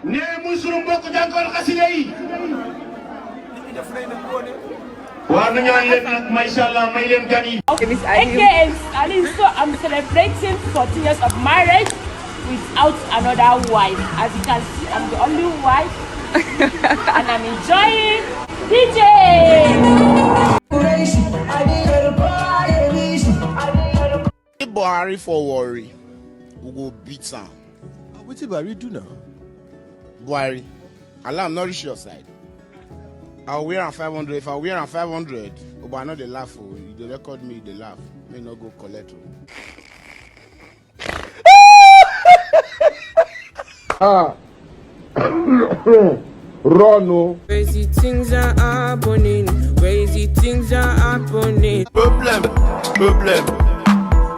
ne musulum bokk jàngal xasida yi war nañu leen nag mashallah may leen gan yi. Again, so I'm celebrating 40 years of marriage without another wife. As you can see, I'm the only wife and I'm enjoying DJ. Buhari for worry, we go beat am. What did Buhari do now? Buhari, Allah nourish your side. I'll wear am 500. If I wear am 500, but I know they laugh. Oh, they record me, they laugh. May not go collect. Run, no. Crazy things are happening. Crazy things are happening. Problem.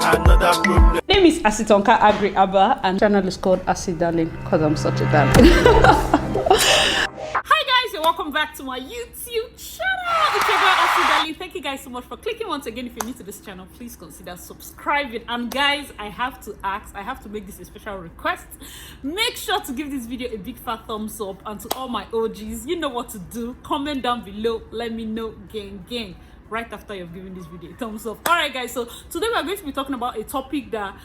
Another problem. My name is Asitonka Agri Abba and channel is called Asi Darling because I'm such a darling. Hi guys, and welcome back to my YouTube channel. It's your girl Asi Darling. Thank you guys so much for clicking once again. If you're new to this channel, please consider subscribing. And guys, I have to make this a special request. Make sure to give this video a big fat thumbs up, and to all my OGs, you know what to do. Comment down below, let me know, gang, right after you've given this video a thumbs up. All right guys, so today we're going to be talking about a topic that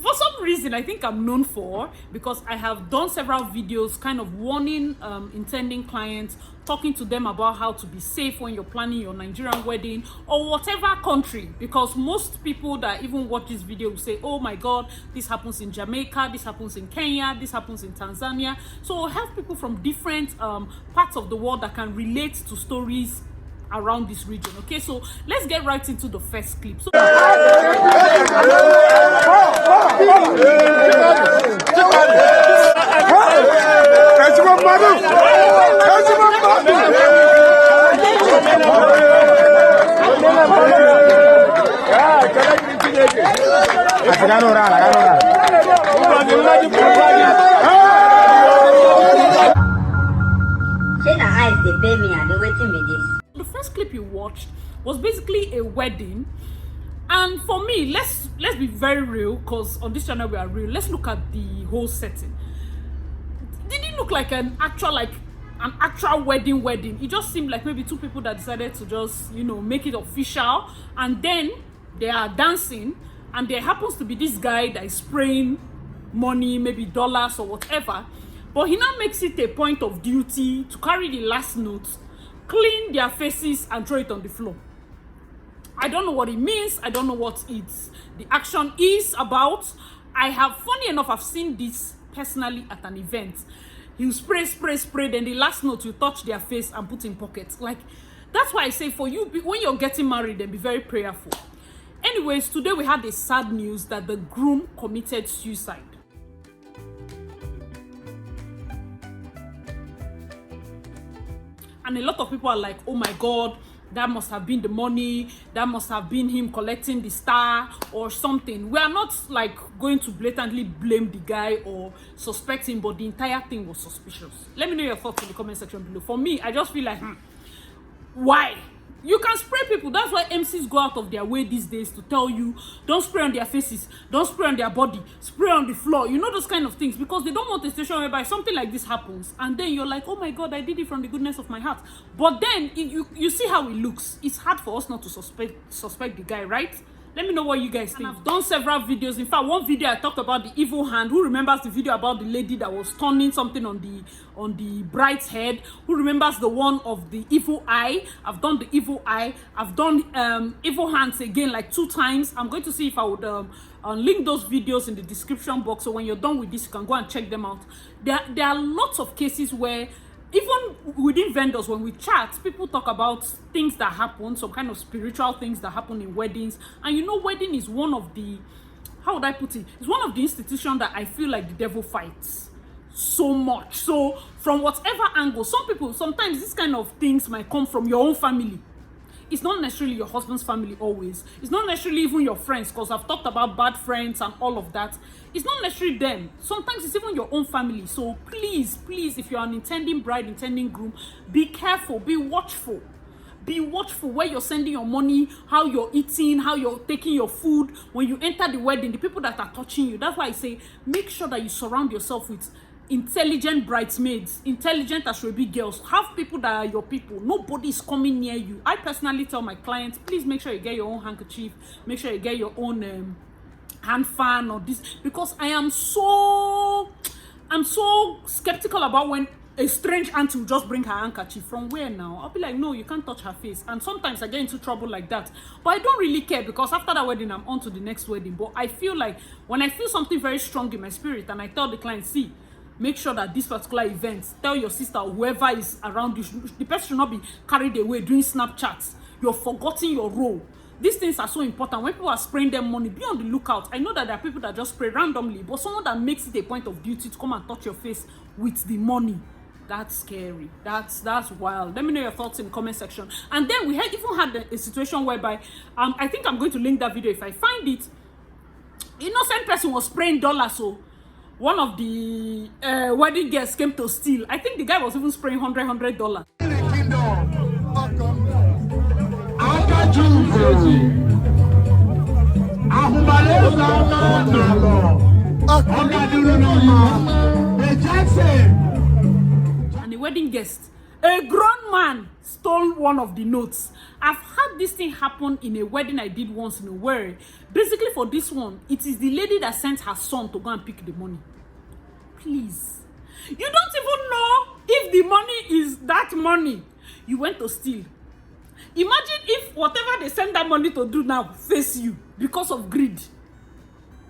for some reason I think I'm known for, because I have done several videos kind of warning intending clients, talking to them about how to be safe when you're planning your Nigerian wedding or whatever country, because most people that even watch this video will say, oh my god, this happens in Jamaica, this happens in Kenya, this happens in Tanzania. So we'll have people from different parts of the world that can relate to stories around this region. Okay, so let's get right into the first clip. So the first clip you watched was basically a wedding, and for me, let's be very real, because on this channel we are real. Let's look at the whole setting. Did it look like an actual wedding? It just seemed like maybe two people that decided to just, you know, make it official, and then they are dancing, and there happens to be this guy that is spraying money, maybe dollars or whatever, but he now makes it a point of duty to carry the last note, clean their faces and throw it on the floor. I don't know what it means. I don't know what the action is about. Funny enough, I've seen this personally at an event. You spray, then the last note you touch their face and put in pockets. Like, that's why I say for you, when you're getting married, then be very prayerful. Anyways, today we had the sad news that the groom committed suicide. And a lot of people are like, oh my god, that must have been the money, that must have been him collecting the star or something. We are not like going to blatantly blame the guy or suspect him, but the entire thing was suspicious. Let me know your thoughts in the comment section below. For me, I just feel like, why? You can spray people. That's why MCs go out of their way these days to tell you, don't spray on their faces, don't spray on their body, spray on the floor. You know, those kind of things, because they don't want a situation whereby something like this happens and then you're like, oh my god, I did it from the goodness of my heart. But then you see how it looks. It's hard for us not to suspect the guy, right? Let me know what you guys think. And I've done several videos. In fact, one video I talked about the evil hand. Who remembers the video about the lady that was turning something on the bride's head? Who remembers the one of the evil eye? I've done the evil eye. I've done evil hands again like 2 times. I'm going to see if I would link those videos in the description box. So when you're done with this, you can go and check them out. There are lots of cases where, even within vendors, when we chat, people talk about things that happen, some kind of spiritual things that happen in weddings. And you know, wedding is one of the, how would I put it? It's one of the institutions that I feel like the devil fights so much. So from whatever angle, some people, sometimes these kind of things might come from your own family. It's not necessarily your husband's family always. It's not necessarily even your friends, because I've talked about bad friends and all of that. It's not necessarily them. Sometimes it's even your own family. So please, if you're an intending bride, intending groom, be careful, be watchful. Be watchful where you're sending your money, how you're eating, how you're taking your food. When you enter the wedding, the people that are touching you. That's why I say, make sure that you surround yourself with intelligent bridesmaids, intelligent ashwebi girls. Have people that are your people. Nobody is coming near you. I personally tell my clients, please make sure you get your own handkerchief, make sure you get your own hand fan or this, because I'm so skeptical about when a strange auntie will just bring her handkerchief. From where now? I'll be like, no, you can't touch her face. And sometimes I get into trouble like that, but I don't really care, because after that wedding I'm on to the next wedding. But I feel like when I feel something very strong in my spirit and I tell the client, see, make sure that this particular event, tell your sister or whoever is around you, the person should not be carried away doing Snapchats. You're forgetting your role. These things are so important. When people are spraying them money, be on the lookout. I know that there are people that just spray randomly, but someone that makes it a point of duty to come and touch your face with the money, that's scary. That's wild. Let me know your thoughts in the comment section. And then we had even had a situation whereby I think I'm going to link that video if I find it. Innocent person was spraying dollars, so one of the wedding guests came to steal. I think the guy was even spraying $100. And the wedding guest, a grown man, stole one of the notes. I've had this thing happen in a wedding I did once in a while. Basically for this one, it is the lady that sent her son to go and pick the money. Please. You don't even know if the money is that money you went to steal. Imagine if whatever they send that money to do now face you because of greed.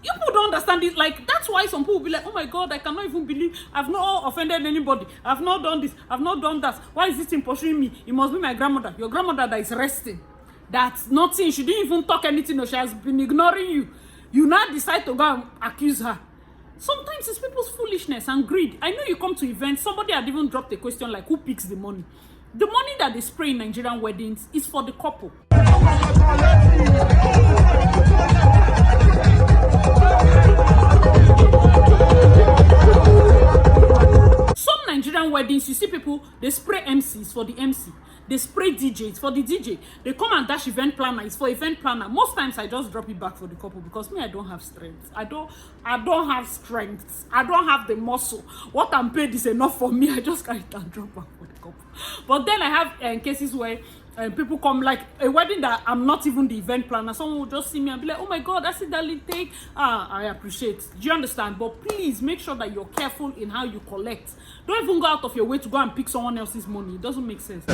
You people don't understand it. Like, that's why some people will be like, oh my God, I cannot even believe I've not offended anybody. I've not done this. I've not done that. Why is this thing pursuing me? It must be my grandmother. Your grandmother that is resting. That's nothing. She didn't even talk anything. No, she has been ignoring you. You now decide to go and accuse her. Sometimes it's people's foolishness and greed. I know you come to events. Somebody had even dropped a question like, who picks the money? The money that they spray in Nigerian weddings is for the couple. Some Nigerian weddings, you see people, they spray MCs for the MC. They spray DJs for the DJ. They come and dash event planner. It's for event planner. Most times I just drop it back for the couple because me, I don't have strength. I don't have strength. I don't have the muscle. What I'm paid is enough for me. I just carry it and drop back for the couple. But then I have cases where people come, like a wedding that I'm not even the event planner. Someone will just see me and be like, oh my God, that's it, darling, take. I appreciate. Do you understand? But please make sure that you're careful in how you collect. Don't even go out of your way to go and pick someone else's money. It doesn't make sense.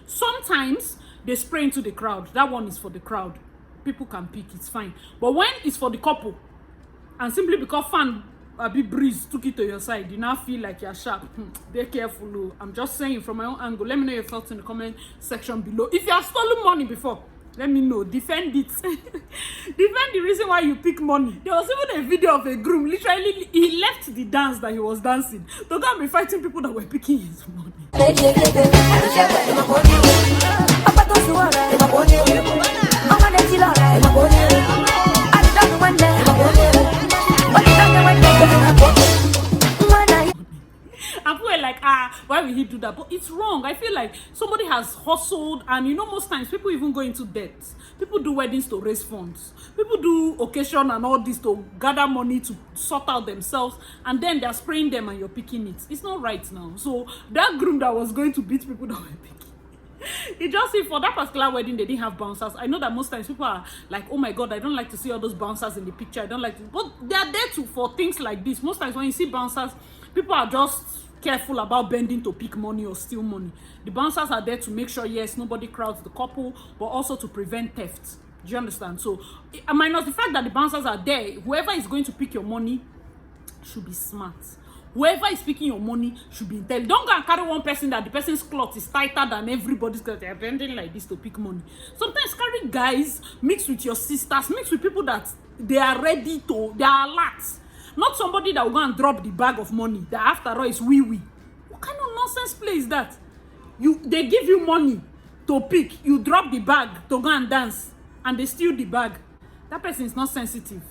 Sometimes they spray into the crowd. That one is for the crowd. People can pick, it's fine. But when it's for the couple, and simply because fan a big breeze took it to your side, you now feel like you're sharp. Be careful. Oh. I'm just saying from my own angle. Let me know your thoughts in the comment section below. If you have stolen money before, let me know. Defend it. Defend the reason why you pick money. There was even a video of a groom. Literally, he left the dance that he was dancing to go and be fighting people that were picking his money. And people were like, why will he do that? But it's wrong. I feel like somebody has hustled, and you know, most times people even go into debt. People do weddings to raise funds. People do occasion and all this to gather money to sort out themselves, and then they're spraying them and you're picking it. It's not right now. So that groom that was going to beat people that were picking, it just see for that particular wedding they didn't have bouncers. I know that most times people are like, oh my God, I don't like to see all those bouncers in the picture. I don't like to, but they are there to for things like this. Most times when you see bouncers, people are just careful about bending to pick money or steal money. The bouncers are there to make sure, yes, nobody crowds the couple, but also to prevent theft. Do you understand? So minus the fact that the bouncers are there, whoever is going to pick your money should be smart. Whoever is picking your money should be intelligent. Don't go and carry one person that the person's cloth is tighter than everybody's cloth. They're bending like this to pick money. Sometimes carry guys, mix with your sisters, mix with people that they are ready to, they are alert. Not somebody that will go and drop the bag of money that after all is wee-wee. What kind of nonsense play is that? They give you money to pick, you drop the bag to go and dance, and they steal the bag. That person is not sensitive.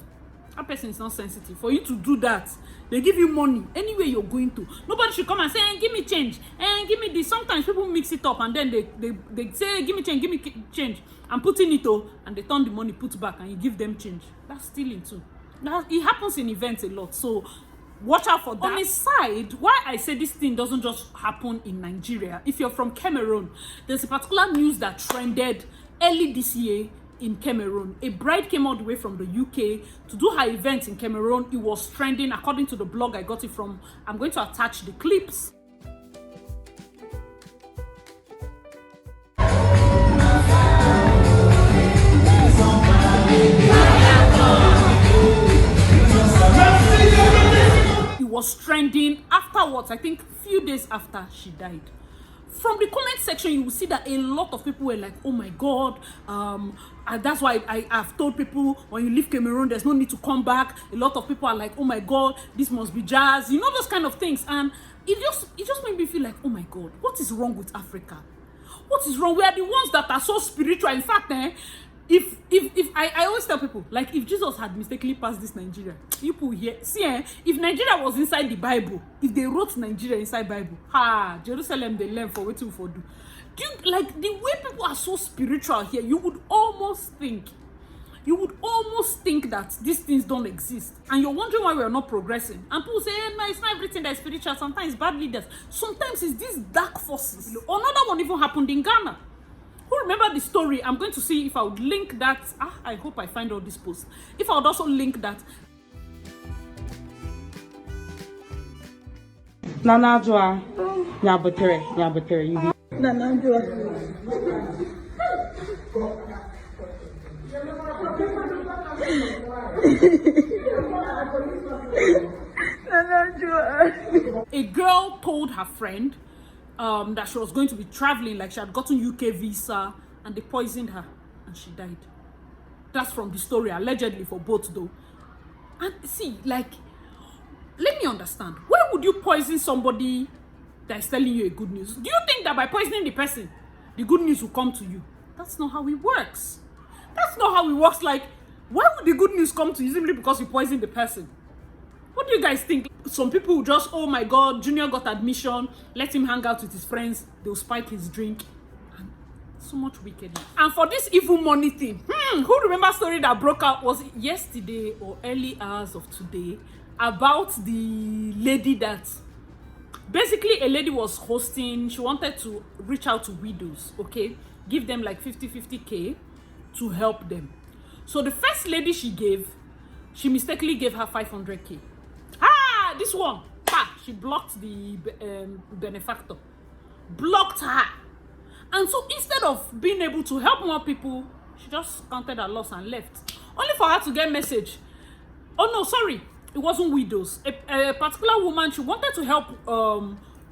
That person is not sensitive. For you to do that, they give you money anywhere you're going to. Nobody should come and say, give me change, give me this. Sometimes people mix it up and then they say, give me change, and put in it and they turn the money, put back, and you give them change. That's stealing too. Now it happens in events a lot, so watch out for that. On the side, why I say this thing doesn't just happen in Nigeria. If you're from Cameroon, there's a particular news that trended early this year in Cameroon. A bride came all the way from the UK to do her event in Cameroon. It was trending according to the blog I got it from. I'm going to attach the clips. It was trending afterwards, I think a few days after she died. From the comment section, you will see that a lot of people were like, oh my God, and that's why I've told people, when you leave Cameroon, there's no need to come back. A lot of people are like, oh my God, this must be jazz, you know, those kind of things. And it just made me feel like, oh my God, what is wrong with Africa? What is wrong? We are the ones that are so spiritual. In fact, if I always tell people, like, if Jesus had mistakenly passed this Nigeria, people here, see, if Nigeria was inside the Bible, if they wrote Nigeria inside Bible, Jerusalem they learn for what to do. Like, the way people are so spiritual here, you would almost think that these things don't exist, and you're wondering why we're not progressing. And people say, no, it's not everything that is spiritual. Sometimes bad leaders, sometimes it's these dark forces. Another one even happened in Ghana. Who remember the story? I'm going to see if I would link that. I hope I find all these posts. If I would also link that. Nana Joa, Yabutere, you. Nana Joa. A girl told her friend that she was going to be traveling, like she had gotten UK visa, and they poisoned her and she died. That's from the story, allegedly, for both though. And see, like, let me understand, why would you poison somebody that is telling you a good news? Do you think that by poisoning the person, the good news will come to you? That's not how it works. That's not how it works. Like, why would the good news come to you simply because you poisoned the person? What do you guys think? Some people just, oh my God, Junior got admission, let him hang out with his friends, they'll spike his drink. And so much wickedness. And for this evil money thing, who remember story that broke out, was it yesterday or early hours of today, about the lady that, basically a lady was hosting, she wanted to reach out to widows, okay? Give them like 50K to help them. So the first lady she gave, she mistakenly gave her 500K. This one, she blocked the benefactor, blocked her. And so instead of being able to help more people, she just counted her loss and left. Only for her to get message. Oh no, sorry, it wasn't widows. A particular woman, she wanted to help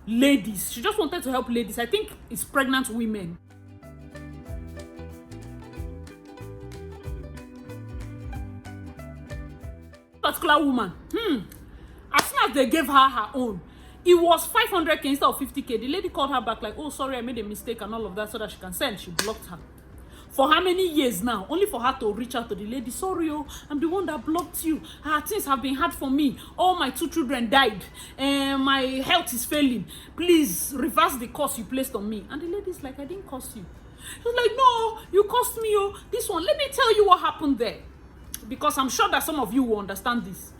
ladies. She just wanted to help ladies. I think it's pregnant women. Particular woman, as soon as they gave her her own, it was 500K instead of 50K. The lady called her back like, oh, sorry, I made a mistake and all of that, so that she can send. She blocked her. For how many years now? Only for her to reach out to the lady. Sorry, I'm the one that blocked you. Things have been hard for me. All my 2 children died. My health is failing. Please reverse the curse you placed on me. And the lady's like, I didn't curse you. She was like, no, you cursed me. This one, let me tell you what happened there. Because I'm sure that some of you will understand this.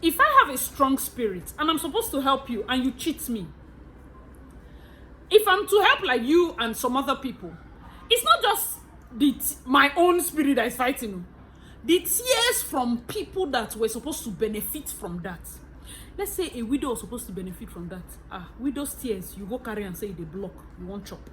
If I have a strong spirit and I'm supposed to help you and you cheat me, if I'm to help like you and some other people, it's not just my own spirit that is fighting. The tears from people that were supposed to benefit from that. Let's say a widow was supposed to benefit from that. Widow's tears, you go carry and say they block, you won't chop.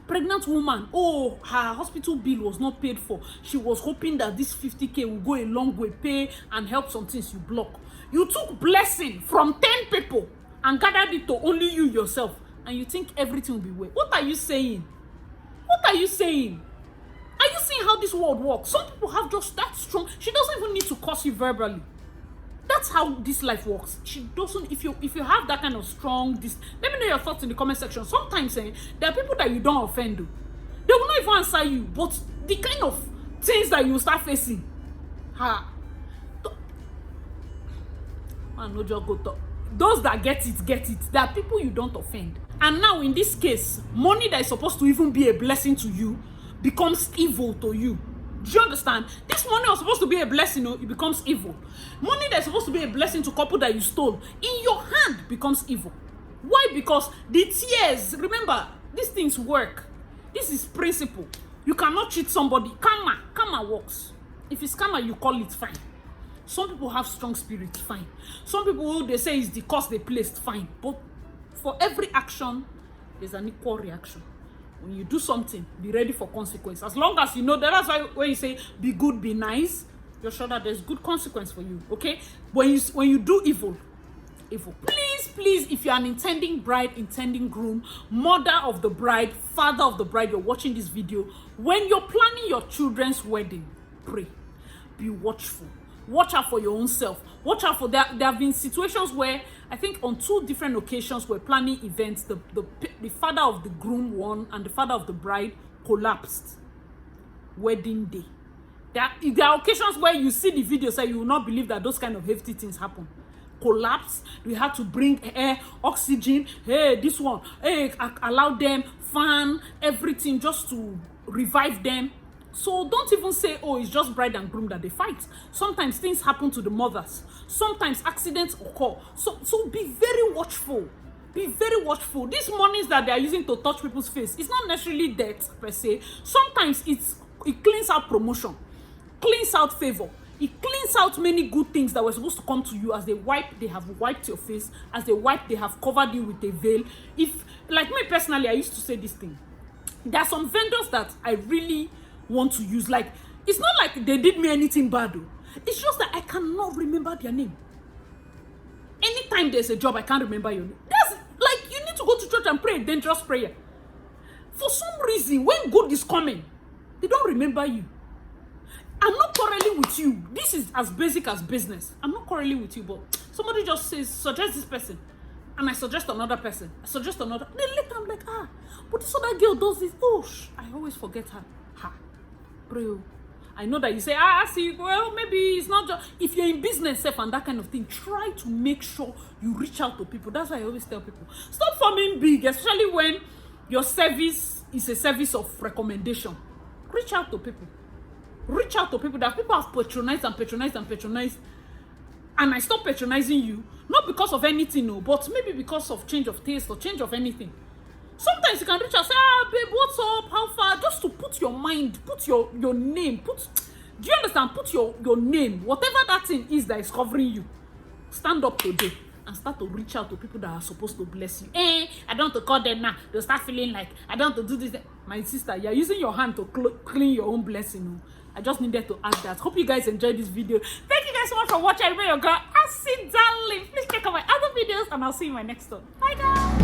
Pregnant woman, her hospital bill was not paid for. She was hoping that this 50K will go a long way, pay and help some things, you block. You took blessing from 10 people and gathered it to only you yourself, and you think everything will be well. What are you saying? What are you saying? Are you seeing how this world works? Some people have just that strong. She doesn't even need to curse you verbally. That's how this life works. She doesn't. If you have that kind of strong, let me know your thoughts in the comment section. Sometimes there are people that you don't offend. They will not even answer you, but the kind of things that you start facing, Man, no just go talk. Those that get it, get it. There are people you don't offend. And now in this case, money that is supposed to even be a blessing to you becomes evil to you. Do you understand? This money was supposed to be a blessing, it becomes evil. Money that is supposed to be a blessing to couple that you stole, in your hand becomes evil. Why? Because the tears, remember, these things work. This is principle. You cannot cheat somebody. Karma works. If it's karma, you call it fine. Some people have strong spirits, fine. Some people, they say it's the cost they placed, fine. But for every action, there's an equal reaction. When you do something, be ready for consequence. As long as you know that, that's why when you say be good, be nice, you're sure that there's good consequence for you, okay? When you do evil, please, if you're an intending bride, intending groom, mother of the bride, father of the bride, you're watching this video, when you're planning your children's wedding, pray. Be watchful. Watch out for your own self. Watch out for there have been situations where I think on 2 different occasions we're planning events, the father of the groom one and the father of the bride collapsed. Wedding day. There are occasions where you see the video, say you will not believe that those kind of hefty things happen. Collapse. We had to bring air, oxygen. Hey, this one. Hey, allow them fan everything just to revive them. So don't even say, oh, it's just bride and groom that they fight. Sometimes things happen to the mothers. Sometimes accidents occur. So be very watchful. Be very watchful. These monies that they are using to touch people's face, it's not necessarily debt per se. Sometimes it cleans out promotion, cleans out favor. It cleans out many good things that were supposed to come to you. As they have wiped your face. As they wipe, they have covered you with a veil. If, like me personally, I used to say this thing. There are some vendors that I really want to use. Like, it's not like they did me anything bad though. It's just that I cannot remember their name. Anytime there's a job, I can't remember your name. That's like, you need to go to church and pray a dangerous prayer. For some reason, when good is coming, they don't remember you. I'm not quarreling with you. This is as basic as business. I'm not quarreling with you, but somebody just says, suggest this person. And I suggest another person. I suggest another. Then later I'm like, but this other girl does this. Oh, I always forget her. Bro, I know that you say, see, well, maybe it's not just, if you're in business and that kind of thing, try to make sure you reach out to people. That's why I always tell people, stop forming big, especially when your service is a service of recommendation. Reach out to people. Reach out to people that people have patronized. And I stop patronizing you, not because of anything, no, but maybe because of change of taste or change of anything. Sometimes you can reach out and say, babe, what's up? How far? Just to put your mind, put your name, do you understand? Put your name, whatever that thing is that is covering you. Stand up today and start to reach out to people that are supposed to bless you. I don't want to call them now. They'll start feeling like, I don't want to do this. My sister, you're using your hand to clean your own blessing. I just needed to add that. Hope you guys enjoyed this video. Thank you guys so much for watching. I remember your girl, Acid Darling. Please check out my other videos and I'll see you in my next one. Bye guys.